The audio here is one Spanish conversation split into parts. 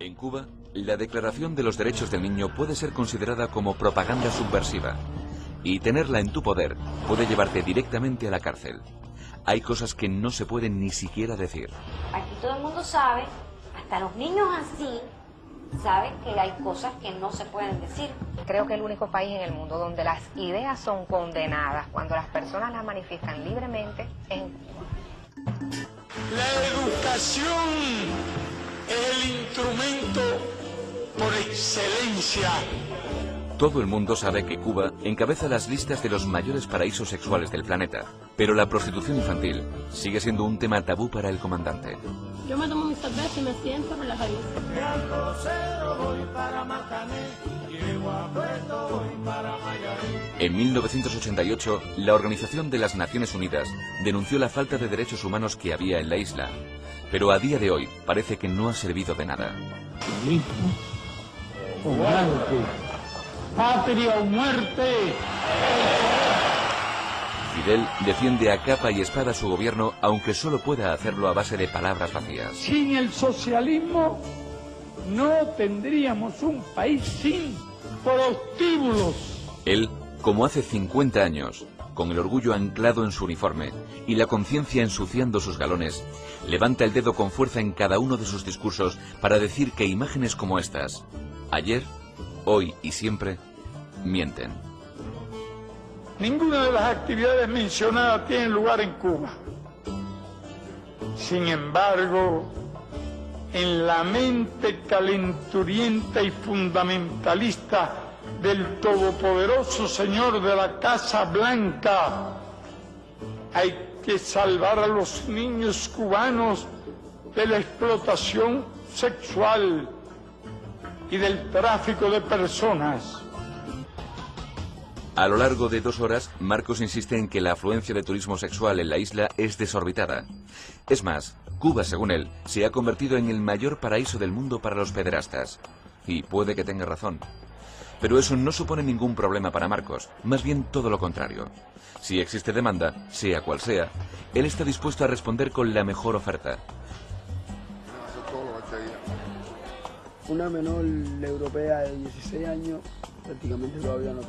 En Cuba, la Declaración de los Derechos del Niño puede ser considerada como propaganda subversiva, y tenerla en tu poder puede llevarte directamente a la cárcel. Hay cosas que no se pueden ni siquiera decir. Aquí todo el mundo sabe, hasta los niños así, saben que hay cosas que no se pueden decir. Creo que el único país en el mundo donde las ideas son condenadas cuando las personas las manifiestan libremente es en Cuba. La educación es el instrumento por excelencia. Todo el mundo sabe que Cuba encabeza las listas de los mayores paraísos sexuales del planeta, pero la prostitución infantil sigue siendo un tema tabú para el comandante. Yo me tomo mi cerveza y me siento relajadísimo. En 1988, la Organización de las Naciones Unidas denunció la falta de derechos humanos que había en la isla, pero a día de hoy parece que no ha servido de nada. Patria o muerte. Fidel defiende a capa y espada su gobierno, aunque solo pueda hacerlo a base de palabras vacías. Sin el socialismo no tendríamos un país sin prostíbulos. Él, como hace 50 años, con el orgullo anclado en su uniforme y la conciencia ensuciando sus galones, levanta el dedo con fuerza en cada uno de sus discursos para decir que imágenes como estas, ayer, hoy y siempre, mienten. Ninguna de las actividades mencionadas tiene lugar en Cuba. Sin embargo, en la mente calenturienta y fundamentalista del todopoderoso señor de la Casa Blanca, hay que salvar a los niños cubanos de la explotación sexual y del tráfico de personas. A lo largo de 2 horas, Marcos insiste en que la afluencia de turismo sexual en la isla es desorbitada. Es más, Cuba, según él, se ha convertido en el mayor paraíso del mundo para los pederastas. Y puede que tenga razón. Pero eso no supone ningún problema para Marcos, más bien todo lo contrario. Si existe demanda, sea cual sea, él está dispuesto a responder con la mejor oferta. Una menor europea de 16 años prácticamente todavía no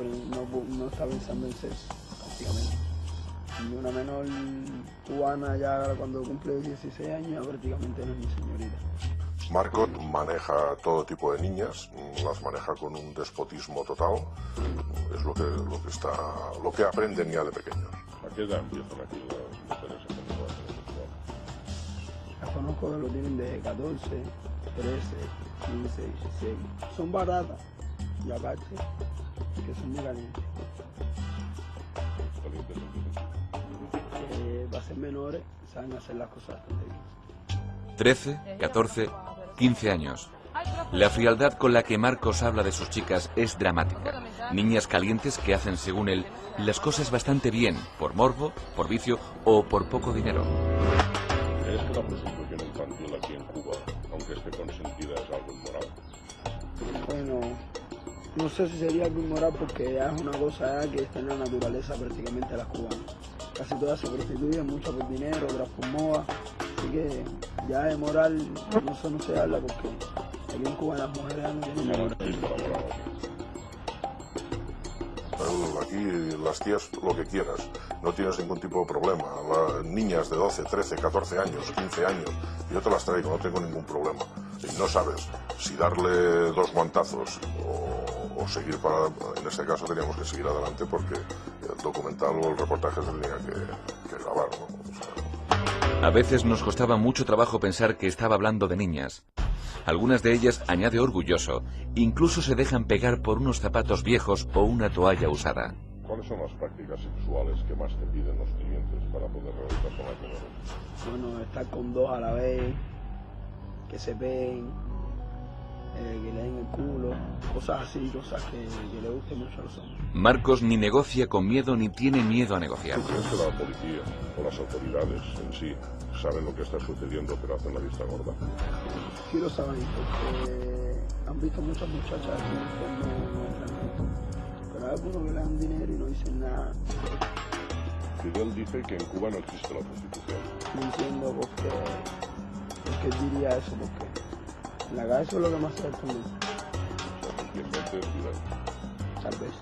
está pensando en sexo, prácticamente. Y una menor cubana ya cuando cumple 16 años ya prácticamente no es ni señorita. Marcos maneja todo tipo de niñas, las maneja con un despotismo total, es lo que aprenden ya de pequeños. ¿A qué edad empiezan aquí las mujeres a tener relaciones sexuales? Las conozco que lo tienen de 14, 13, 15, 16. Son baratas y aparte que son muy calientes. ¿Calientes Va a ser menores, saben hacer las cosas bastante bien. 13, 14, 15 años. La frialdad con la que Marcos habla de sus chicas es dramática. Niñas calientes que hacen, según él, las cosas bastante bien, por morbo, por vicio o por poco dinero. ¿Crees que la prostitución infantil aquí en Cuba, aunque esté consentida, es algo inmoral? Bueno, no sé si sería algo inmoral porque ya es una cosa ya que está en la naturaleza prácticamente de las cubanas. Casi todas se prostituyen, muchas por dinero, otras por moda. Así que ya de moral no se habla porque aquí en Cuba las mujeres ya no tienen moral. Aquí las tías lo que quieras, no tienes ningún tipo de problema. Las niñas de 12, 13, 14 años, 15 años, yo te las traigo, no tengo ningún problema. Y no sabes si darle 2 guantazos o seguir para... En este caso teníamos que seguir adelante porque el documental o el reportaje se tenía que grabar, ¿no? O sea... A veces nos costaba mucho trabajo pensar que estaba hablando de niñas. Algunas de ellas, añade orgulloso, incluso se dejan pegar por unos zapatos viejos o una toalla usada. ¿Cuáles son las prácticas sexuales que más te piden los clientes para poder realizar con las menores? Bueno, estar con 2 a la vez, que se peguen, que le den el culo, cosas así, cosas que le gusten mucho a los hombres. Marcos ni negocia con miedo ni tiene miedo a negociar. ¿Tú crees que la policía o las autoridades en sí saben lo que está sucediendo pero hacen la vista gorda? Sí lo saben, porque han visto muchas muchachas aquí pero hay algunos que le dan dinero y no dicen nada. Fidel dice que en Cuba no existe la prostitución. No entiendo por qué él diría eso, porque En la calle eso es lo que más se defiende. Tal vez.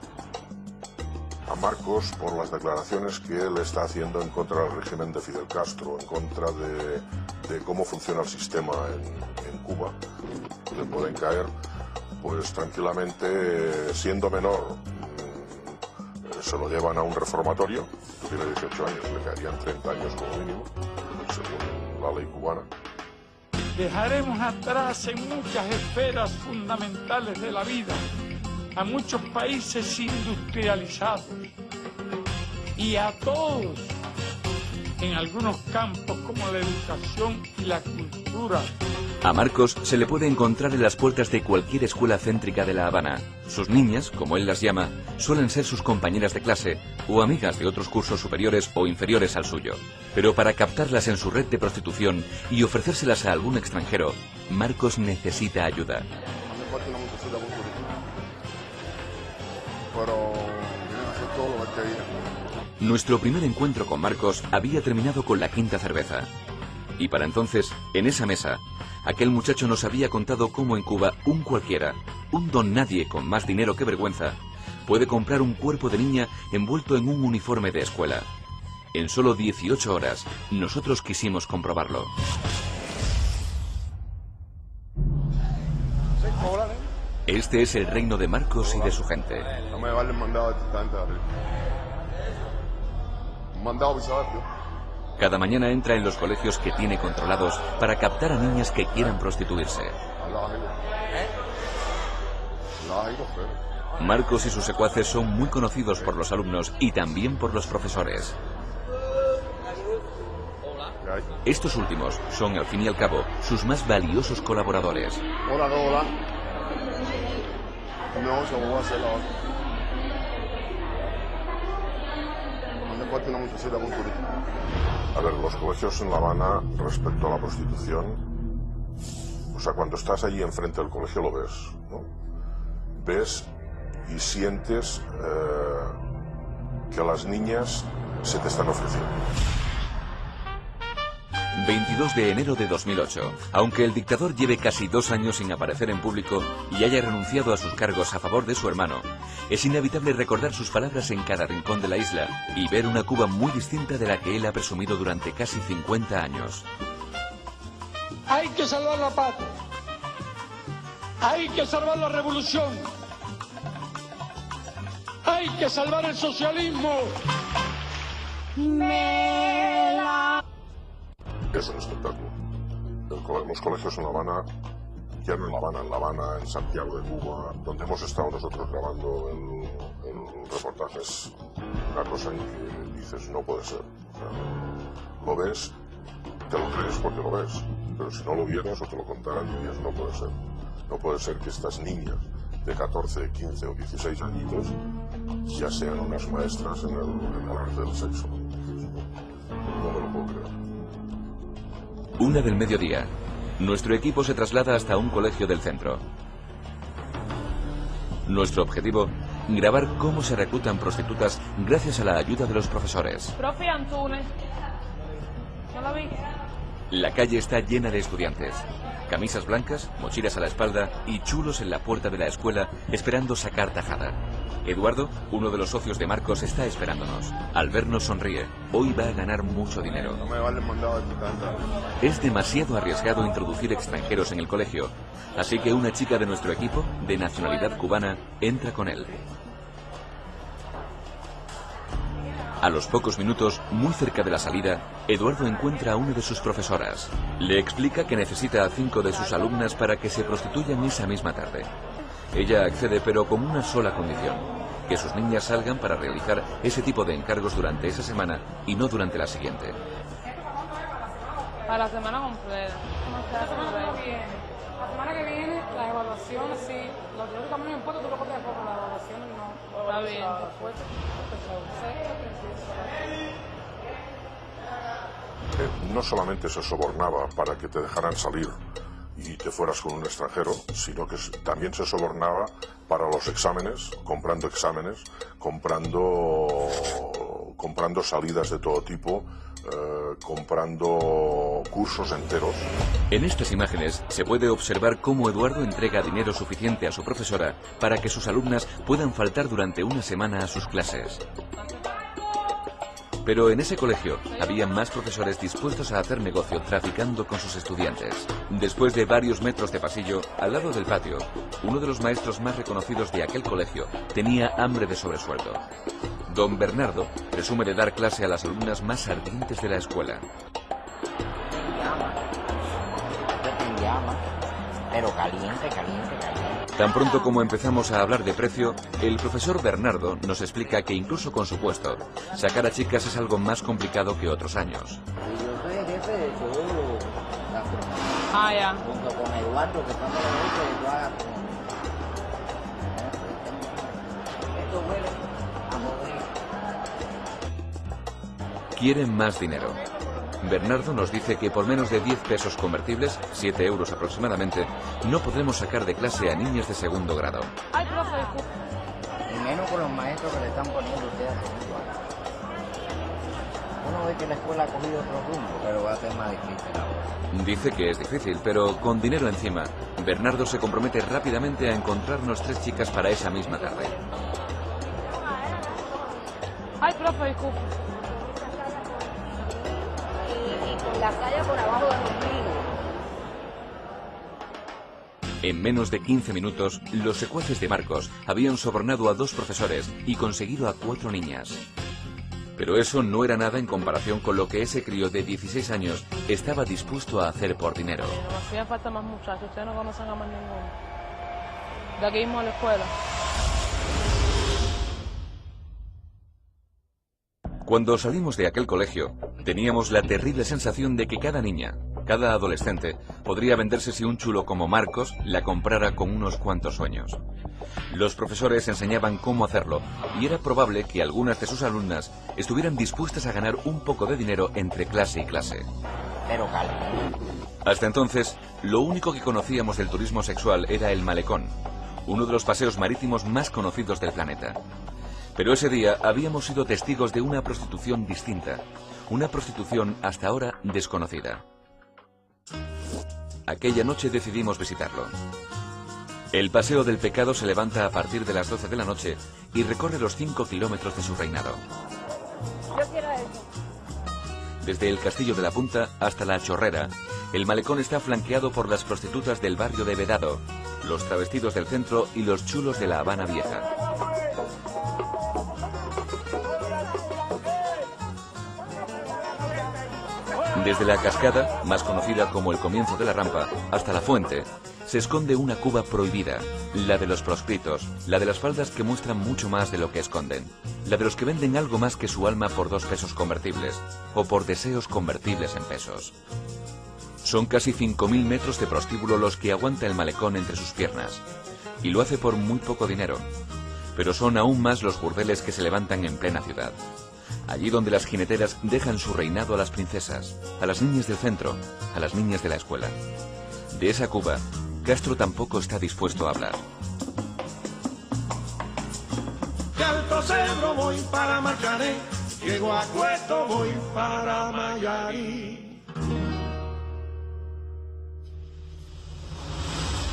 A Marcos por las declaraciones que él está haciendo en contra del régimen de Fidel Castro, en contra de cómo funciona el sistema en Cuba. Le pueden caer, pues tranquilamente, siendo menor, se lo llevan a un reformatorio, tiene 18 años, le caerían 30 años como mínimo, según la ley cubana. Dejaremos atrás en muchas esferas fundamentales de la vida a muchos países industrializados y a todos en algunos campos como la educación y la cultura. A Marcos se le puede encontrar en las puertas de cualquier escuela céntrica de La Habana. Sus niñas, como él las llama, suelen ser sus compañeras de clase o amigas de otros cursos superiores o inferiores al suyo. Pero para captarlas en su red de prostitución y ofrecérselas a algún extranjero, Marcos necesita ayuda. Nuestro primer encuentro con Marcos había terminado con la quinta cerveza. Y para entonces, en esa mesa, aquel muchacho nos había contado cómo en Cuba un cualquiera, un don nadie con más dinero que vergüenza, puede comprar un cuerpo de niña envuelto en un uniforme de escuela. En solo 18 horas, nosotros quisimos comprobarlo. Este es el reino de Marcos y de su gente. Cada mañana entra en los colegios que tiene controlados para captar a niñas que quieran prostituirse. Marcos y sus secuaces son muy conocidos por los alumnos y también por los profesores. Estos últimos son, al fin y al cabo, sus más valiosos colaboradores. A ver, los colegios en La Habana, respecto a la prostitución, o sea, cuando estás allí enfrente del colegio lo ves, ¿no? Ves y sientes que las niñas se te están ofreciendo. 22 de enero de 2008. Aunque el dictador lleve casi 2 años sin aparecer en público y haya renunciado a sus cargos a favor de su hermano, es inevitable recordar sus palabras en cada rincón de la isla y ver una Cuba muy distinta de la que él ha presumido durante casi 50 años. Hay que salvar la patria. Hay que salvar la revolución. Hay que salvar el socialismo. Es un espectáculo. Los colegios en La Habana, ya no en La Habana, en La Habana, en Santiago de Cuba, donde hemos estado nosotros grabando el reportaje, es una cosa en que dices, no puede ser. O sea, lo ves, te lo crees porque lo ves, pero si no lo vieras o te lo contaran, dirías, no puede ser. No puede ser que estas niñas de 14, 15 o 16 añitos ya sean unas maestras en el arte del sexo. No me lo puedo creer. 1 del mediodía. Nuestro equipo se traslada hasta un colegio del centro. Nuestro objetivo, grabar cómo se reclutan prostitutas gracias a la ayuda de los profesores. Profe Antunes. ¿No la vi? La calle está llena de estudiantes. Camisas blancas, mochilas a la espalda y chulos en la puerta de la escuela esperando sacar tajada. Eduardo, uno de los socios de Marcos, está esperándonos. Al vernos sonríe. Hoy va a ganar mucho dinero. No me vale mandado de tanta. Es demasiado arriesgado introducir extranjeros en el colegio, así que una chica de nuestro equipo, de nacionalidad cubana, entra con él. A los pocos minutos, muy cerca de la salida, Eduardo encuentra a una de sus profesoras. Le explica que necesita a 5 de sus alumnas para que se prostituyan esa misma tarde. Ella accede, pero con una sola condición: que sus niñas salgan para realizar ese tipo de encargos durante esa semana y no durante la siguiente. Para la semana completa. La semana que viene. La semana que viene, las evaluaciones, sí. Lo teóricos no me importa, tú lo copias poco, las evaluaciones no. Está bien. Después, no solamente se sobornaba para que te dejaran salir y te fueras con un extranjero, sino que también se sobornaba para los exámenes, comprando comprando salidas de todo tipo, comprando o cursos enteros. En estas imágenes se puede observar cómo Eduardo entrega dinero suficiente a su profesora para que sus alumnas puedan faltar durante una semana a sus clases. Pero en ese colegio había más profesores dispuestos a hacer negocio traficando con sus estudiantes. Después de varios metros de pasillo, al lado del patio, uno de los maestros más reconocidos de aquel colegio tenía hambre de sobresueldo. Don Bernardo presume de dar clase a las alumnas más ardientes de la escuela. Pero caliente, caliente, caliente. Tan pronto como empezamos a hablar de precio, el profesor Bernardo nos explica que incluso con su puesto, sacar a chicas es algo más complicado que otros años. Yo soy el jefe de todo la formación. Ah, ya. Junto con Eduardo, que estamos los dos, que yo haga todo. Esto huele a mover. Quieren más dinero. Bernardo nos dice que por menos de 10 pesos convertibles, 7 euros aproximadamente, no podremos sacar de clase a niñas de segundo grado. Ay, profe, disculpe. Y menos con los maestros que le están poniendo ustedes a segundo año. Uno ve que la escuela ha cogido otro rumbo, pero va a ser más difícil ahora. Dice que es difícil, pero con dinero encima, Bernardo se compromete rápidamente a encontrarnos 3 chicas para esa misma tarde. Ay, profe, disculpe. La saya por abajo de los niños. En menos de 15 minutos, los secuaces de Marcos habían sobornado a 2 profesores y conseguido a 4 niñas. Pero eso no era nada en comparación con lo que ese crío de 16 años estaba dispuesto a hacer por dinero. Nos hacía falta más muchachos, ustedes no conocen a más ninguno. De aquí mismo a la escuela. Cuando salimos de aquel colegio, teníamos la terrible sensación de que cada niña, cada adolescente, podría venderse si un chulo como Marcos la comprara con unos cuantos sueños. Los profesores enseñaban cómo hacerlo y era probable que algunas de sus alumnas estuvieran dispuestas a ganar un poco de dinero entre clase y clase. Pero caliente. Hasta entonces, lo único que conocíamos del turismo sexual era el malecón, uno de los paseos marítimos más conocidos del planeta. Pero ese día habíamos sido testigos de una prostitución distinta, una prostitución hasta ahora desconocida. Aquella noche decidimos visitarlo. El Paseo del Pecado se levanta a partir de las 12 de la noche y recorre los 5 kilómetros de su reinado. Yo quiero eso. Desde el Castillo de la Punta hasta la Chorrera, el malecón está flanqueado por las prostitutas del barrio de Vedado, los travestidos del centro y los chulos de la Habana Vieja. Desde la cascada, más conocida como el comienzo de la rampa, hasta la fuente, se esconde una Cuba prohibida, la de los proscritos, la de las faldas que muestran mucho más de lo que esconden, la de los que venden algo más que su alma por 2 pesos convertibles, o por deseos convertibles en pesos. Son casi 5.000 metros de prostíbulo los que aguanta el malecón entre sus piernas, y lo hace por muy poco dinero, pero son aún más los burdeles que se levantan en plena ciudad. Allí donde las jineteras dejan su reinado a las princesas, a las niñas del centro, a las niñas de la escuela. De esa Cuba, Castro tampoco está dispuesto a hablar. De Alto Cedro voy para Marcané, llego a Cueto voy para Mayarí.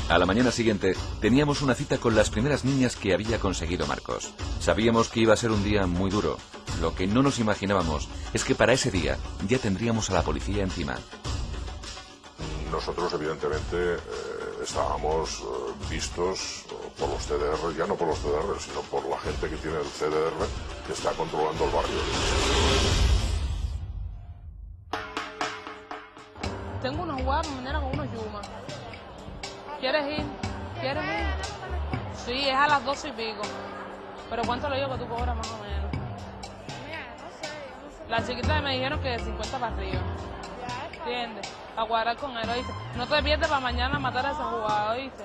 A la mañana siguiente, teníamos una cita con las primeras niñas que había conseguido Marcos. Sabíamos que iba a ser un día muy duro. Lo que no nos imaginábamos es que para ese día ya tendríamos a la policía encima. Nosotros, evidentemente, estábamos vistos por los CDR, ya no por los CDR, sino por la gente que tiene el CDR, que está controlando el barrio. Tengo unos huevos mañana con unos yumas. ¿Quieres ir? ¿Quieres ir? Sí, es a las 12 y pico. ¿Pero cuánto le digo que tú cobras más o menos? Mira, no sé. Las chiquitas me dijeron que de 50 para arriba. ¿Entiendes? A cuadrar con él, ¿oíste? No te pierdes para mañana matar a esa jugada, ¿oíste?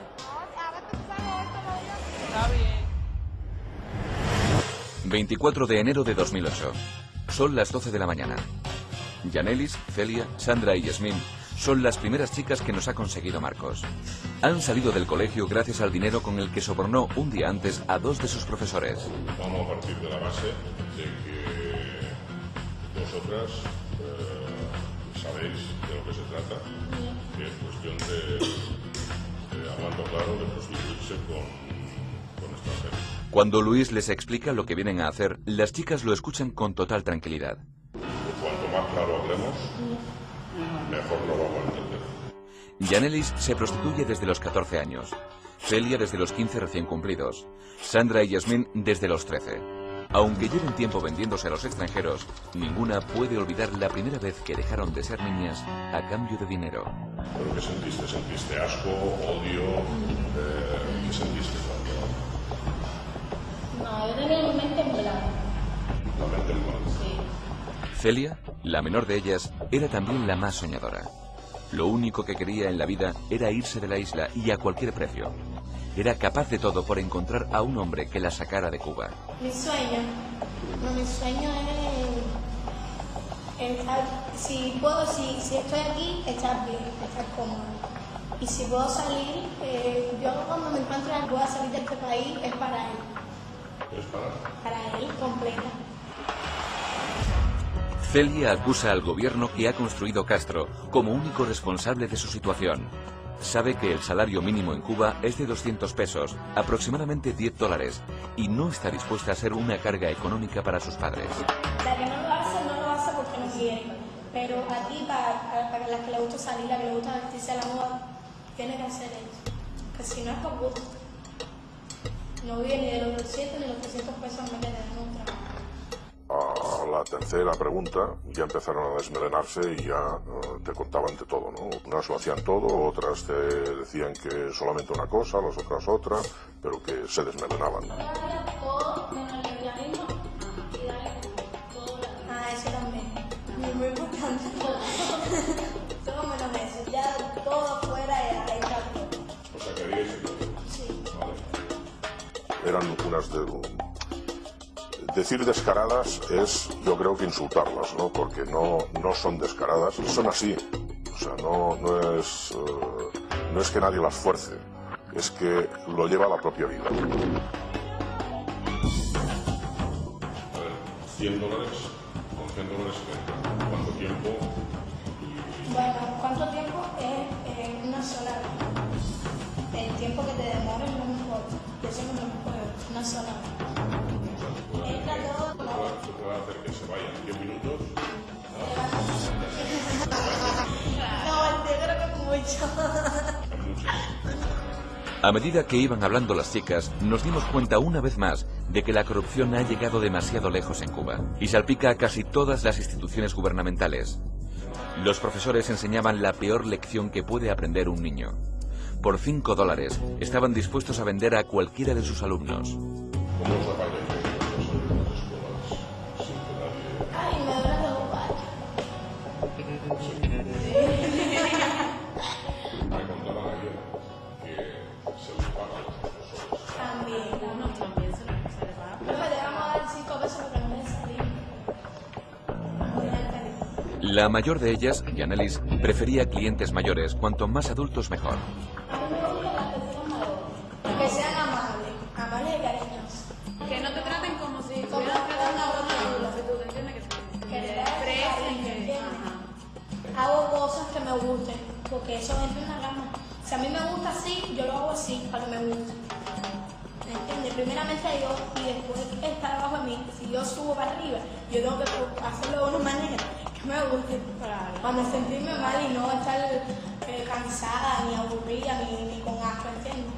Está bien. 24 de enero de 2008. Son las 12 de la mañana. Yanelis, Celia, Sandra y Yasmín son las primeras chicas que nos ha conseguido Marcos. Han salido del colegio gracias al dinero con el que sobornó un día antes a 2 de sus profesores. Vamos a partir de la base de que vosotras ¿Sabéis de lo que se trata? Que es cuestión de hablando claro, de prostituirse con extranjeros. Cuando Luis les explica lo que vienen a hacer, las chicas lo escuchan con total tranquilidad. Cuanto más claro hablemos, mejor lo vamos a entender. Yanelis se prostituye desde los 14 años. Celia desde los 15 recién cumplidos. Sandra y Yasmín desde los 13. Aunque lleven tiempo vendiéndose a los extranjeros, ninguna puede olvidar la primera vez que dejaron de ser niñas a cambio de dinero. ¿Pero qué sentiste? ¿Sentiste asco, odio? ¿Qué sentiste? No, yo tenía mi mente en blanco. La mente en blanco. Sí. Celia, la menor de ellas, era también la más soñadora. Lo único que quería en la vida era irse de la isla y a cualquier precio. Era capaz de todo por encontrar a un hombre que la sacara de Cuba. Mi sueño es estar, si estoy aquí, estar bien, estar cómoda. Y si puedo salir, yo cuando me encuentre que pueda salir de este país, es para él. ¿Es para él, completa. Celia acusa al gobierno que ha construido Castro como único responsable de su situación. Sabe que el salario mínimo en Cuba es de 200 pesos, aproximadamente $10, y no está dispuesta a ser una carga económica para sus padres. La que no lo hace porque no quiere. Pero aquí, para las que le gusta salir, la que le gusta vestirse a la moda, tiene que hacer eso. Que si no es por gusto. No vive ni de los 200 ni los 300 pesos me quedan en un trabajo. A la tercera pregunta ya empezaron a desmelenarse y ya te contaban de todo, ¿no? Unas lo hacían todo, otras te decían que solamente una cosa, las otras otra, pero que se desmelenaban. Eso también. Muy importante. Todo menos eso. Ya todo afuera y ahí está todo. O sea, que habíais hecho todo. Sí. Vale. Eran unas decir descaradas es, yo creo que insultarlas, ¿no? Porque no son descaradas, son así. O sea, no es que nadie las fuerce, es que lo lleva a la propia vida. A ver, $100, con $100, ¿cuánto tiempo? Bueno, ¿cuánto tiempo es una sola vez? El tiempo que te demores no me importa. Yo eso no me importa, una sola vez. Se puede hacer que se vayan 10 minutos. No, yo creo que mucho. A medida que iban hablando las chicas, nos dimos cuenta una vez más de que la corrupción ha llegado demasiado lejos en Cuba y salpica a casi todas las instituciones gubernamentales. Los profesores enseñaban la peor lección que puede aprender un niño. Por $5 estaban dispuestos a vender a cualquiera de sus alumnos. ¿Cómo os apañáis en las escuelas sin que nadie... Ay, me duele los Me contaban ayer que se les paga a los profesores. También se les paga. Profe, le vamos a dar 5 pesos porque no me salir. La mayor de ellas, Yanelis, prefería clientes mayores, cuanto más adultos mejor. A mí me gustan las personas mayores. Que sean amables y cariñosas. Que no te traten como si Como estuvieras tratando a una otro adulto. adulto. ¿Tú entiendes que Que le expresen, den que... Ajá. hago cosas que me gusten, porque eso es una gama. Si a mí me gusta así, yo lo hago así, para que me guste. ¿Me entiendes? Primeramente yo, y después estar abajo de mí. Si yo subo para arriba, yo tengo que hacerlo de una manera que me guste. Para no sentirme mal y no estar cansada, ni aburrida, ni con asco, ¿entiendes?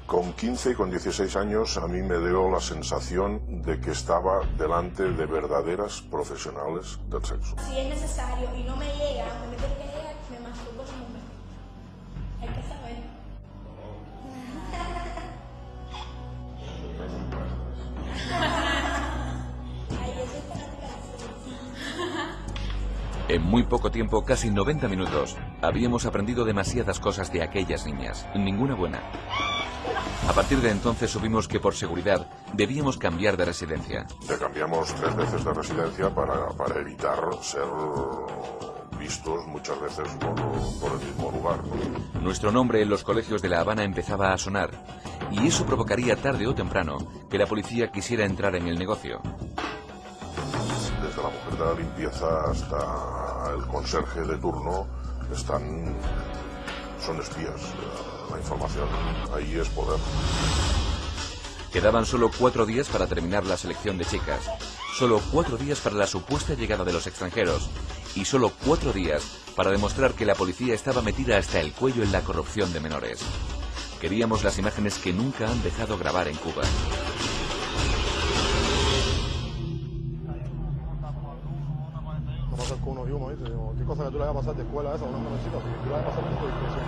Con 15 y con 16 años a mí me dio la sensación de que estaba delante de verdaderas profesionales del sexo. Si es necesario y no me llega, aunque me tiene que llegar, me masturbo ese momento. Hay que saber. Ay, yo soy fanática de eso. En muy poco tiempo, casi 90 minutos, habíamos aprendido demasiadas cosas de aquellas niñas, ninguna buena. A partir de entonces supimos que por seguridad debíamos cambiar de residencia. Ya cambiamos 3 veces de residencia para evitar ser vistos muchas veces por el mismo lugar, ¿no? Nuestro nombre en los colegios de La Habana empezaba a sonar, y eso provocaría tarde o temprano que la policía quisiera entrar en el negocio. Desde la mujer de la limpieza hasta el conserje de turno son espías. La información ahí es poder. Quedaban solo 4 días para terminar la selección de chicas, solo 4 días para la supuesta llegada de los extranjeros y solo 4 días para demostrar que la policía estaba metida hasta el cuello en la corrupción de menores. Queríamos las imágenes que nunca han dejado grabar en Cuba. ¿Qué cosa que tú le vas a pasar de escuela a esa? Una jovencita, tú le vas a pasar mucho discreción.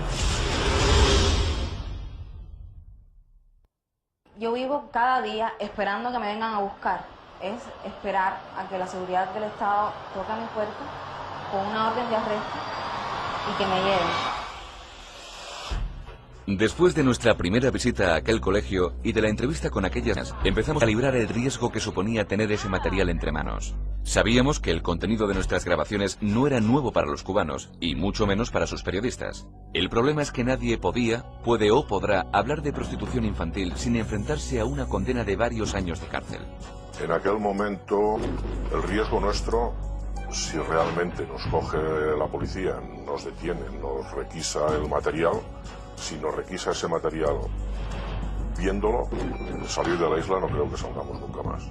Yo vivo cada día esperando que me vengan a buscar. Es esperar a que la seguridad del Estado toque a mi puerta con una orden de arresto y que me lleven. Después de nuestra primera visita a aquel colegio y de la entrevista con aquellas, empezamos a librar el riesgo que suponía tener ese material entre manos. Sabíamos que el contenido de nuestras grabaciones no era nuevo para los cubanos, y mucho menos para sus periodistas. El problema es que nadie puede o podrá hablar de prostitución infantil sin enfrentarse a una condena de varios años de cárcel. En aquel momento, el riesgo nuestro, si realmente nos coge la policía, nos detiene, nos requisa el material, si nos requisa ese material viéndolo, salir de la isla no creo que salgamos nunca más.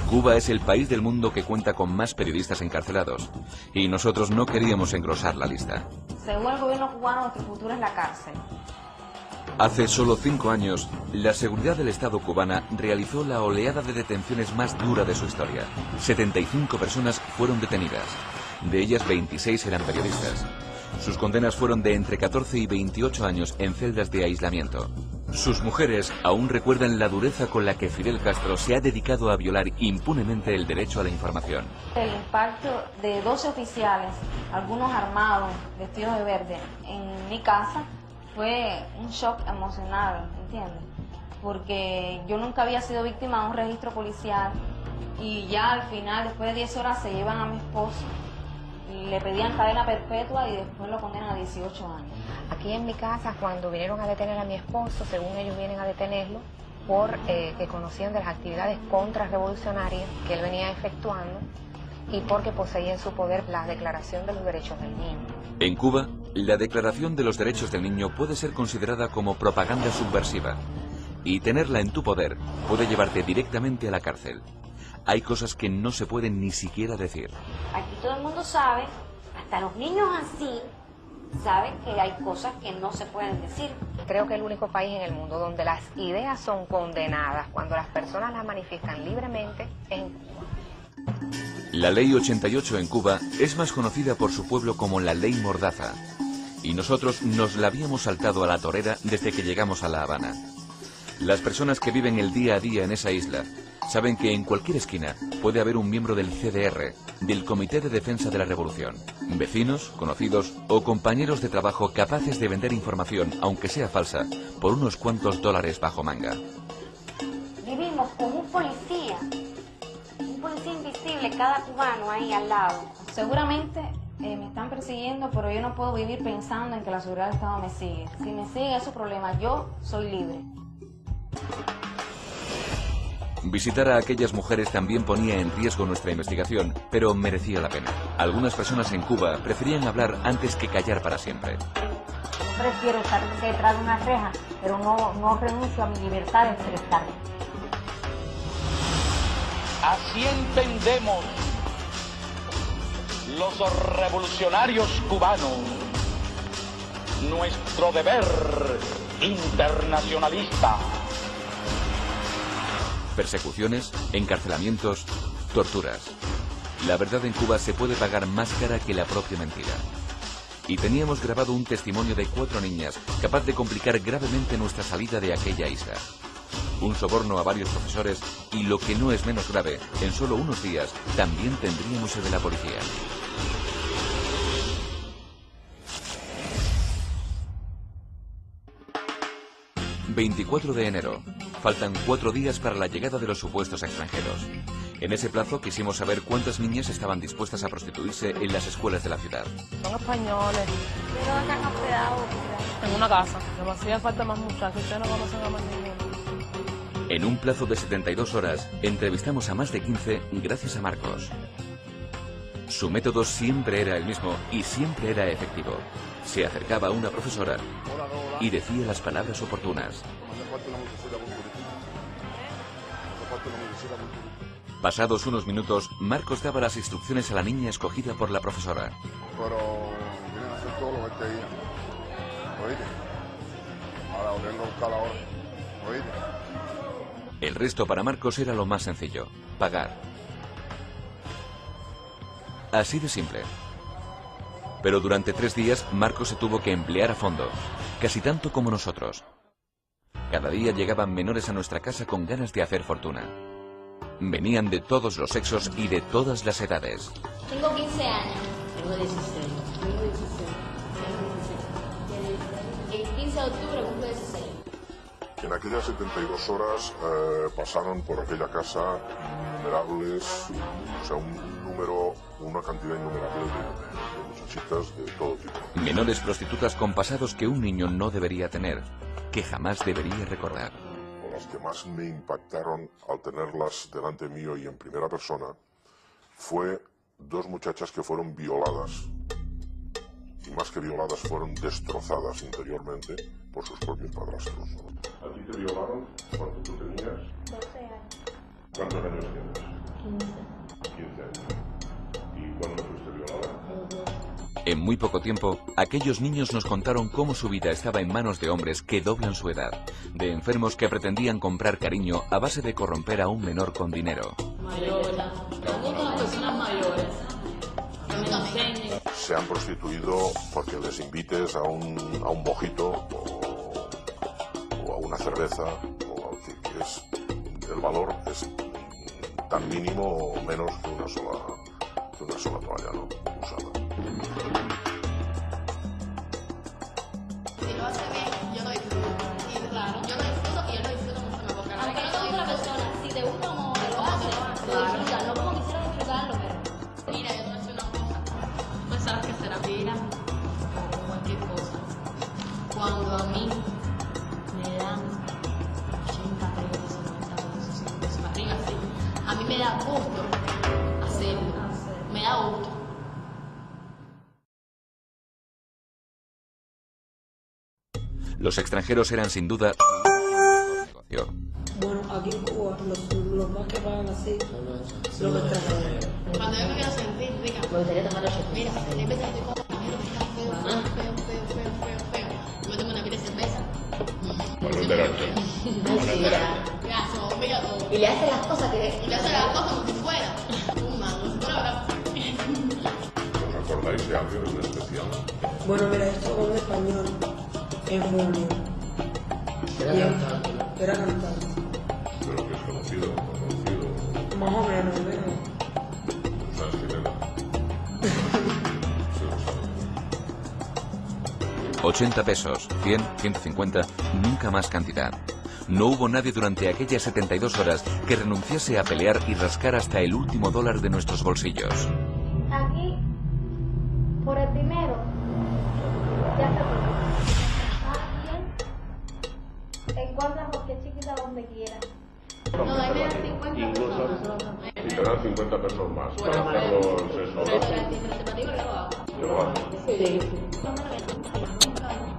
Cuba es el país del mundo que cuenta con más periodistas encarcelados, y nosotros no queríamos engrosar la lista. Según el gobierno cubano, nuestro futuro es la cárcel. Hace solo 5 años, la seguridad del Estado cubana realizó la oleada de detenciones más dura de su historia. 75 personas fueron detenidas. De ellas, 26 eran periodistas. Sus condenas fueron de entre 14 y 28 años en celdas de aislamiento. Sus mujeres aún recuerdan la dureza con la que Fidel Castro se ha dedicado a violar impunemente el derecho a la información. El impacto de 12 oficiales, algunos armados, vestidos de verde, en mi casa fue un shock emocional, ¿entiendes? Porque yo nunca había sido víctima de un registro policial y ya al final, después de 10 horas, se llevan a mi esposo. Le pedían cadena perpetua y después lo condenan a 18 años. Aquí en mi casa, cuando vinieron a detener a mi esposo, según ellos vienen a detenerlo, que conocían de las actividades contrarrevolucionarias que él venía efectuando y porque poseía en su poder la Declaración de los Derechos del Niño. En Cuba, la Declaración de los Derechos del Niño puede ser considerada como propaganda subversiva, y tenerla en tu poder puede llevarte directamente a la cárcel. Hay cosas que no se pueden ni siquiera decir. Aquí todo el mundo sabe, hasta los niños así, saben que hay cosas que no se pueden decir. Creo que el único país en el mundo donde las ideas son condenadas cuando las personas las manifiestan libremente es en Cuba. La Ley 88 en Cuba es más conocida por su pueblo como la Ley Mordaza, y nosotros nos la habíamos saltado a la torera desde que llegamos a La Habana. Las personas que viven el día a día en esa isla saben que en cualquier esquina puede haber un miembro del CDR, del Comité de Defensa de la Revolución. Vecinos, conocidos o compañeros de trabajo capaces de vender información, aunque sea falsa, por unos cuantos dólares bajo manga. Vivimos con un policía invisible, cada cubano ahí al lado. Seguramente me están persiguiendo, pero yo no puedo vivir pensando en que la seguridad del Estado me sigue. Si me sigue es su problema, yo soy libre. Visitar a aquellas mujeres también ponía en riesgo nuestra investigación, pero merecía la pena. Algunas personas en Cuba preferían hablar antes que callar para siempre. Yo prefiero estar detrás de una reja, pero no renuncio a mi libertad de expresarme. Así entendemos los revolucionarios cubanos nuestro deber internacionalista. Persecuciones, encarcelamientos, torturas. La verdad en Cuba se puede pagar más cara que la propia mentira. Y teníamos grabado un testimonio de 4 niñas capaz de complicar gravemente nuestra salida de aquella isla. Un soborno a varios profesores y, lo que no es menos grave, en solo unos días también tendríamos el de la policía. ...24 de enero... Faltan 4 días para la llegada de los supuestos extranjeros. En ese plazo quisimos saber cuántas niñas estaban dispuestas a prostituirse en las escuelas de la ciudad. Son españoles. Pero acá han hospedado. En una casa. Demasiada falta más muchachos. Ustedes no conocen a más ninguno. En un plazo de 72 horas, entrevistamos a más de 15 gracias a Marcos. Su método siempre era el mismo y siempre era efectivo. Se acercaba a una profesora y decía las palabras oportunas. Pasados unos minutos, Marcos daba las instrucciones a la niña escogida por la profesora. Pero vienen a hacer todo lo que él te diga. ¿Oíste? Ahora volverlo a buscar ahora. ¿Oíste? El resto para Marcos era lo más sencillo: pagar. Así de simple. Pero durante 3 días Marcos se tuvo que emplear a fondo, casi tanto como nosotros. Cada día llegaban menores a nuestra casa con ganas de hacer fortuna. Venían de todos los sexos y de todas las edades. Tengo 15 años. Tengo 16. El 15 de octubre cumplo 16. En aquellas 72 horas pasaron por aquella casa innumerables, o sea, una cantidad innumerable de muchachitas de todo tipo. Menores prostitutas con pasados que un niño no debería tener, que jamás debería recordar. O las que más me impactaron al tenerlas delante mío y en primera persona fue 2 muchachas que fueron violadas. Y más que violadas, fueron destrozadas interiormente por sus propios padrastros. ¿A ti te violaron cuando tú tenías? 12 años. ¿Cuántos años tienes? 15 años. ¿Y cuándo fuiste violada? En muy poco tiempo, aquellos niños nos contaron cómo su vida estaba en manos de hombres que doblan su edad, de enfermos que pretendían comprar cariño a base de corromper a un menor con dinero. Mayores. Me gustan las personas mayores. Que me enseñen. Se han prostituido porque les invites a un mojito o a una cerveza, o que es, el valor es tan mínimo o menos que una sola toalla, ¿no? Usada. Si lo hace bien, yo lo disfruto. Y claro, yo lo disfruto y él lo disfruta mucho más. Porque aunque no te gusta la persona, si te gusta como lo hace, lo disfrutas. No como quisiera disfrutarlo, pero... Mira, yo te voy a decir una cosa. Pues sabes que será pira o cualquier cosa. Cuando a mí me dan 80 pesos, 90 pesos, 100 pesos, para arriba, así, a mí me da gusto hacerlo. Me da gusto. Los extranjeros eran sin duda negocio. Bueno, aquí en Cuba, los más que pagan así, los extranjeros. Cuando yo me quiero sentir rica, Me gustaría tomar los shots. mira, hay veces que estoy con extranjeros que están feo. Yo me tomo una pila de cerveza. Para enterarte. Ya, se olvida todo. Y le hace las cosas que... Y le hace las cosas como si fuera un mago, como si fuera bravo. ¿Os acordáis de alguien en especial? Bueno, mira, esto con un español en junio. Era cantante. Pero que es conocido. Más o menos, ¿verdad? ¿Sabes quién era? Se lo sabe. 80 pesos, 100, 150, nunca más cantidad. No hubo nadie durante aquellas 72 horas que renunciase a pelear y rascar hasta el último dólar de nuestros bolsillos. Aquí, por el primero, ya está todo. Encuentras cualquier chiquita donde quieras. No, ahí me dan 50 pesos. Y te dan 50 pesos más. Para hacerlo eso. Pero el antipreservativo yo lo hago. Yo lo hago. Sí.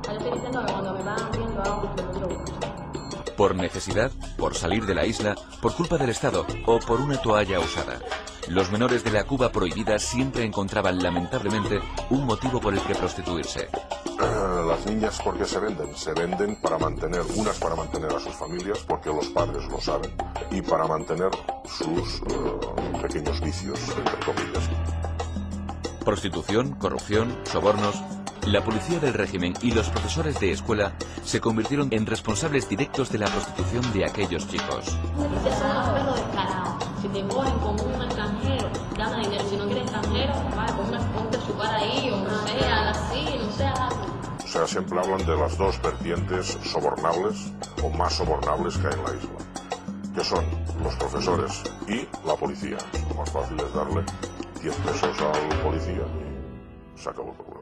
Yo estoy diciendo que cuando me van viendo algo, yo lo busco. Por necesidad, por salir de la isla, por culpa del Estado o por una toalla usada. Los menores de la Cuba prohibida siempre encontraban lamentablemente un motivo por el que prostituirse. Las niñas, ¿por qué se venden? Se venden para mantener, unas para mantener a sus familias, porque los padres lo saben, y para mantener sus pequeños vicios, entre comillas. Prostitución, corrupción, sobornos. La policía del régimen y los profesores de escuela se convirtieron en responsables directos de la prostitución de aquellos chicos. Ustedes son unos perros descarados. Si te cogen como un extranjero, dame dinero. Si no quieres extranjero, vale, ponte su cara ahí, o no sea así, no sea algo. O sea, siempre hablan de las 2 vertientes sobornables o más sobornables que hay en la isla, que son los profesores y la policía. Lo más fácil es darle 10 pesos al policía y se acabó el problema.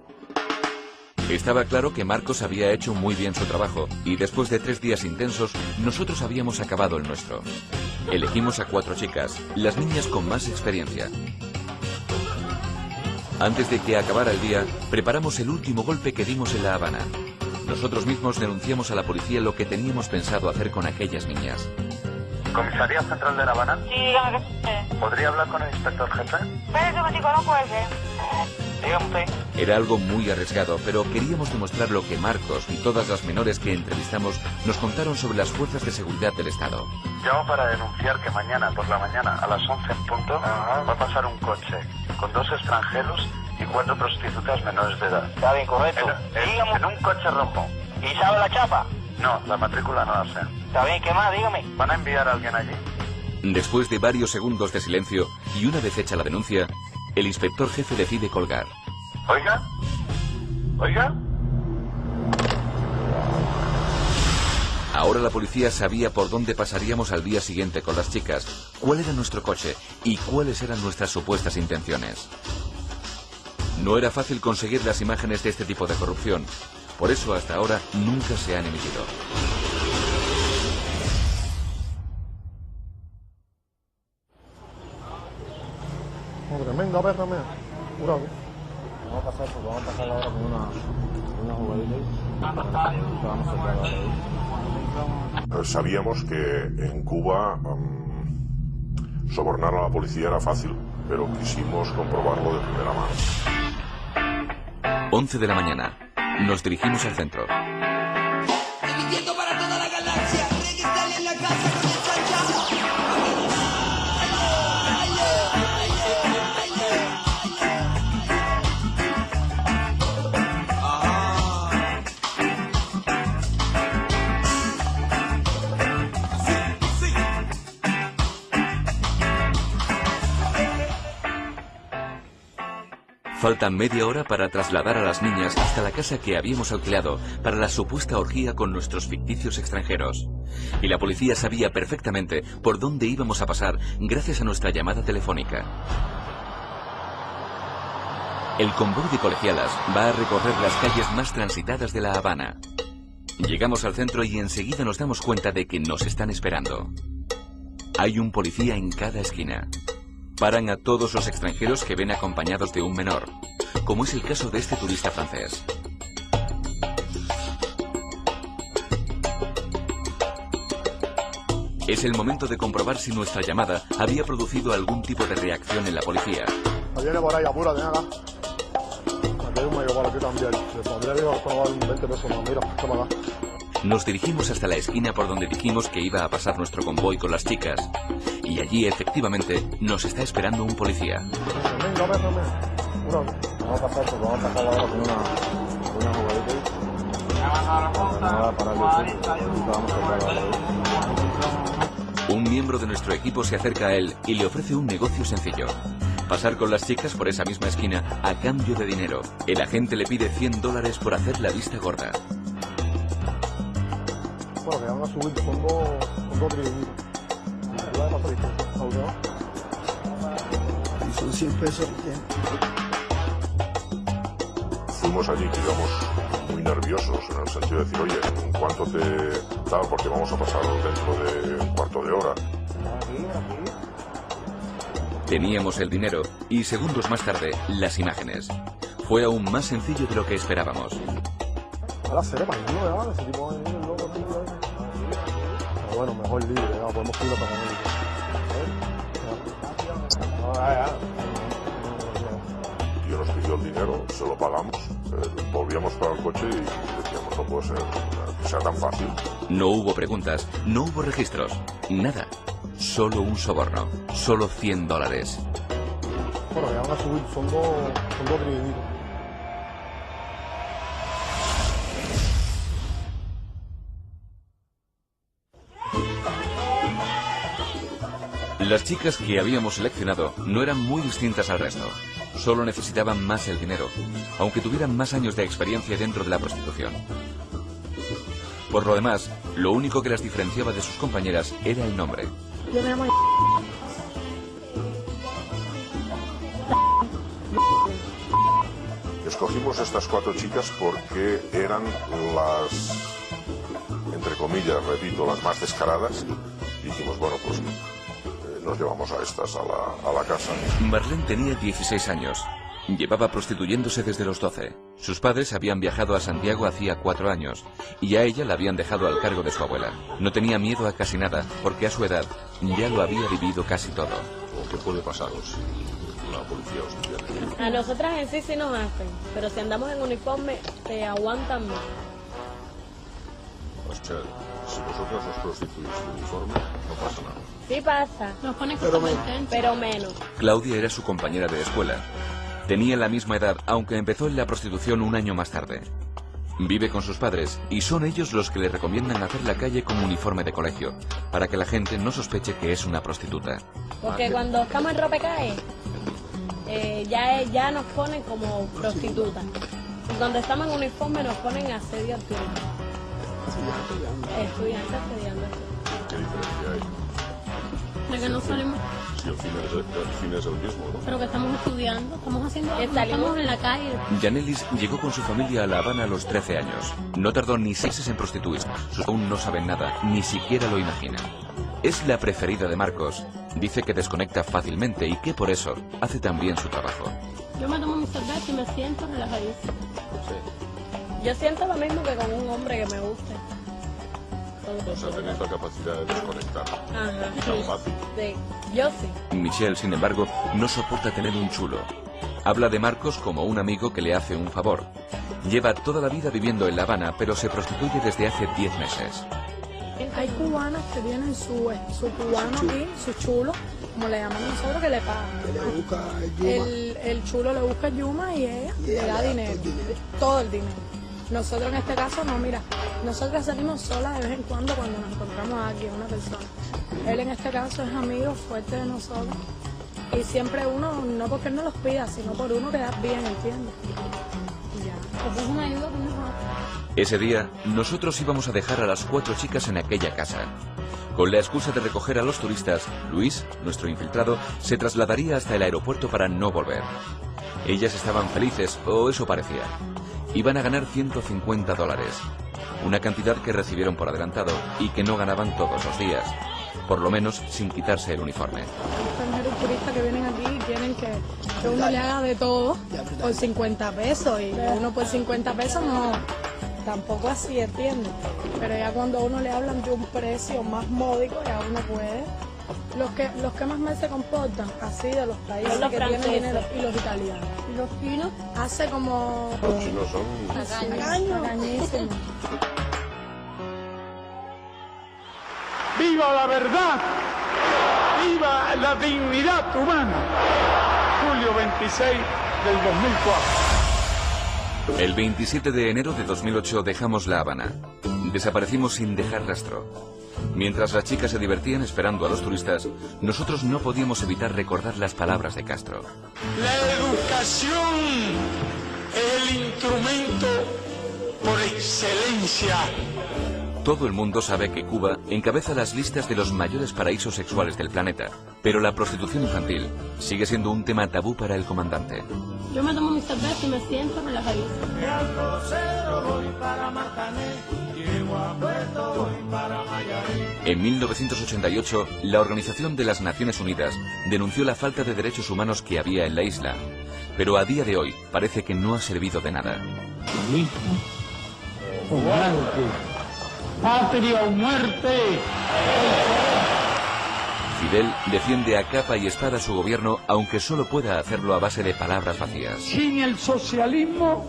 Estaba claro que Marcos había hecho muy bien su trabajo y después de 3 días intensos, nosotros habíamos acabado el nuestro. Elegimos a 4 chicas, las niñas con más experiencia. Antes de que acabara el día, preparamos el último golpe que dimos en La Habana. Nosotros mismos denunciamos a la policía lo que teníamos pensado hacer con aquellas niñas. ¿Comisaría Central de La Habana? Sí, dígame que ¿Podría hablar con el inspector jefe? Espérese un chico, no cuelgue. Dígame usted. Era algo muy arriesgado, pero queríamos demostrar lo que Marcos y todas las menores que entrevistamos nos contaron sobre las fuerzas de seguridad del Estado. Llamo para denunciar que mañana por la mañana a las 11 en punto va a pasar un coche con 2 extranjeros y 4 prostitutas menores de edad. Está bien, correcto. En un coche rojo. ¿Y sabe la chapa? No, la matrícula no la sé. Está bien, ¿qué más? Dígame. ¿Van a enviar a alguien allí? Después de varios segundos de silencio y una vez hecha la denuncia, el inspector jefe decide colgar. ¿Oiga? ¿Oiga? Ahora la policía sabía por dónde pasaríamos al día siguiente con las chicas, cuál era nuestro coche y cuáles eran nuestras supuestas intenciones. No era fácil conseguir las imágenes de este tipo de corrupción, por eso hasta ahora nunca se han emitido. Tremenda perra, mía. Jurado. Vamos a pasar, porque vamos a pasar ahora con una jugadita ahí. Vamos a sacar. Sabíamos que en Cuba sobornar a la policía era fácil, pero quisimos comprobarlo de primera mano. 11 de la mañana. Nos dirigimos al centro. Emitiendo para toda la galaxia, reggae en la casa con el chanchazo. Falta media hora para trasladar a las niñas hasta la casa que habíamos alquilado para la supuesta orgía con nuestros ficticios extranjeros. Y la policía sabía perfectamente por dónde íbamos a pasar gracias a nuestra llamada telefónica. El convoy de colegialas va a recorrer las calles más transitadas de La Habana. Llegamos al centro y enseguida nos damos cuenta de que nos están esperando. Hay un policía en cada esquina. Paran a todos los extranjeros que ven acompañados de un menor, como es el caso de este turista francés. Es el momento de comprobar si nuestra llamada había producido algún tipo de reacción en la policía. Viene por ahí, apúrate, ven acá. Aquí hay un medio para ti también. Le pondré digo, esto no vale 20 pesos más. Mira, toma acá. Nos dirigimos hasta la esquina por donde dijimos que iba a pasar nuestro convoy con las chicas. Y allí, efectivamente, nos está esperando un policía. Venga, vamos a pasar, porque vamos a pasar ahora con una jugadita ahí. Un miembro de nuestro equipo se acerca a él y le ofrece un negocio sencillo. Pasar con las chicas por esa misma esquina a cambio de dinero. El agente le pide $100 por hacer la vista gorda. Bueno, que van a subir, son dos triguitos. Y son 100 pesos. Fuimos allí que íbamos muy nerviosos en el sentido de decir, oye, ¿cuánto te da? Porque vamos a pasar dentro de un cuarto de hora. Teníamos el dinero y segundos más tarde las imágenes. Fue aún más sencillo de lo que esperábamos. Ahora seré para el ¿verdad? Ese tipo de niños locos. Pero bueno, mejor libre, ¿verdad? Podemos irlo para él. Y nos pidió el dinero, se lo pagamos, volvíamos para el coche y decíamos, no puede ser que sea tan fácil. No hubo preguntas, no hubo registros, nada. Solo un soborno, solo $100. Bueno, que van a subir, son dos triguitos. Las chicas que habíamos seleccionado no eran muy distintas al resto. Solo necesitaban más el dinero, aunque tuvieran más años de experiencia dentro de la prostitución. Por lo demás, lo único que las diferenciaba de sus compañeras era el nombre. Yo me llamo... Escogimos estas 4 chicas porque eran las, entre comillas, repito, las más descaradas. Y dijimos, bueno, pues nos llevamos a estas a la casa. Marlene tenía 16 años. Llevaba prostituyéndose desde los 12. Sus padres habían viajado a Santiago hacía 4 años y a ella la habían dejado al cargo de su abuela. No tenía miedo a casi nada, porque a su edad ya lo había vivido casi todo. ¿Qué puede pasaros? La policía os pierde. A nosotras en sí nos hacen, pero si andamos en uniforme, te aguantan más. O sea, si vosotros os prostituís de uniforme, no pasa nada. Sí pasa. Nos ponen pero menos. Claudia era su compañera de escuela. Tenía la misma edad, aunque empezó en la prostitución un año más tarde. Vive con sus padres y son ellos los que le recomiendan hacer la calle como uniforme de colegio, para que la gente no sospeche que es una prostituta. Porque cuando estamos en Ropecae, ya nos ponen como prostitutas. Y cuando estamos en uniforme nos ponen asedio al tiempo. Estudiantes asediando. ¿Qué diferencia hay? De que no salimos. Si el fin es el mismo, ¿no? Pero que estamos estudiando, estamos haciendo algo, estamos en la calle. Yanelis llegó con su familia a La Habana a los 13 años. No tardó ni 6 meses en prostituirse. Sus aún no saben nada, ni siquiera lo imaginan. Es la preferida de Marcos. Dice que desconecta fácilmente y que por eso hace tan bien su trabajo. Yo me tomo mi cerveza y me siento relajadísimo. Sí. Yo siento lo mismo que con un hombre que me guste. O sea, tenéis la capacidad de desconectar. Ajá. Tan fácil. Sí, yo sí. Michelle, sin embargo, no soporta tener un chulo. Habla de Marcos como un amigo que le hace un favor. Lleva toda la vida viviendo en La Habana, pero se prostituye desde hace 10 meses. Hay cubanas que tienen su cubano aquí, su chulo, como le llamamos nosotros, que le pagan. El chulo le busca yuma y ella le da dinero, todo el dinero. Nosotros en este caso no, mira, nosotros salimos solas de vez en cuando nos encontramos a alguien, una persona. Él en este caso es amigo fuerte de nosotros y siempre uno, no porque él no los pida, sino por uno quedar bien, ¿entiendes? Y ya, pues es una ayuda que nos da. Ese día, nosotros íbamos a dejar a las 4 chicas en aquella casa. Con la excusa de recoger a los turistas, Luis, nuestro infiltrado, se trasladaría hasta el aeropuerto para no volver. Ellas estaban felices, o eso parecía. Iban a ganar $150, una cantidad que recibieron por adelantado y que no ganaban todos los días, por lo menos sin quitarse el uniforme. Extranjeros turistas que vienen aquí y quieren que uno le haga de todo por 50 pesos y uno por 50 pesos no, tampoco así, ¿entiendes? Pero ya cuando a uno le hablan de un precio más módico ya uno puede. Los que más mal se comportan así de los países que tienen dinero y los italianos. Y los chinos hace como... Los chinos son... Tacañísimos. ¡Viva la verdad! ¡Viva la dignidad humana! Julio 26 del 2004. El 27 de enero de 2008 dejamos La Habana. Desaparecimos sin dejar rastro. Mientras las chicas se divertían esperando a los turistas, nosotros no podíamos evitar recordar las palabras de Castro. La educación es el instrumento por excelencia. Todo el mundo sabe que Cuba encabeza las listas de los mayores paraísos sexuales del planeta, pero la prostitución infantil sigue siendo un tema tabú para el comandante. Yo me tomo mi cerveza y me siento relajadísimo. En 1988, la Organización de las Naciones Unidas denunció la falta de derechos humanos que había en la isla, pero a día de hoy parece que no ha servido de nada. ¡Patria o muerte! Fidel defiende a capa y espada su gobierno, aunque solo pueda hacerlo a base de palabras vacías. Sin el socialismo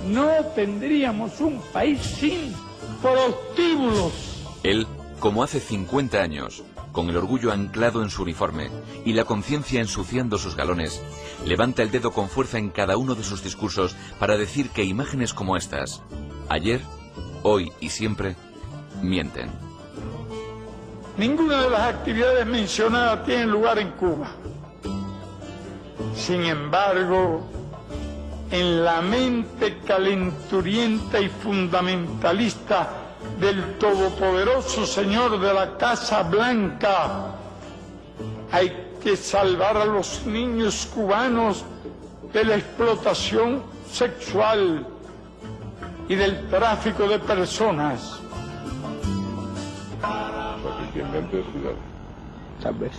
no tendríamos un país sin prostíbulos. Él, como hace 50 años, con el orgullo anclado en su uniforme y la conciencia ensuciando sus galones, levanta el dedo con fuerza en cada uno de sus discursos para decir que imágenes como estas, ayer, hoy y siempre, mienten. Ninguna de las actividades mencionadas tiene lugar en Cuba. Sin embargo, en la mente calenturienta y fundamentalista del todopoderoso señor de la Casa Blanca, hay que salvar a los niños cubanos de la explotación sexual y del tráfico de personas. Para que inventes, cuidado. Tal vez.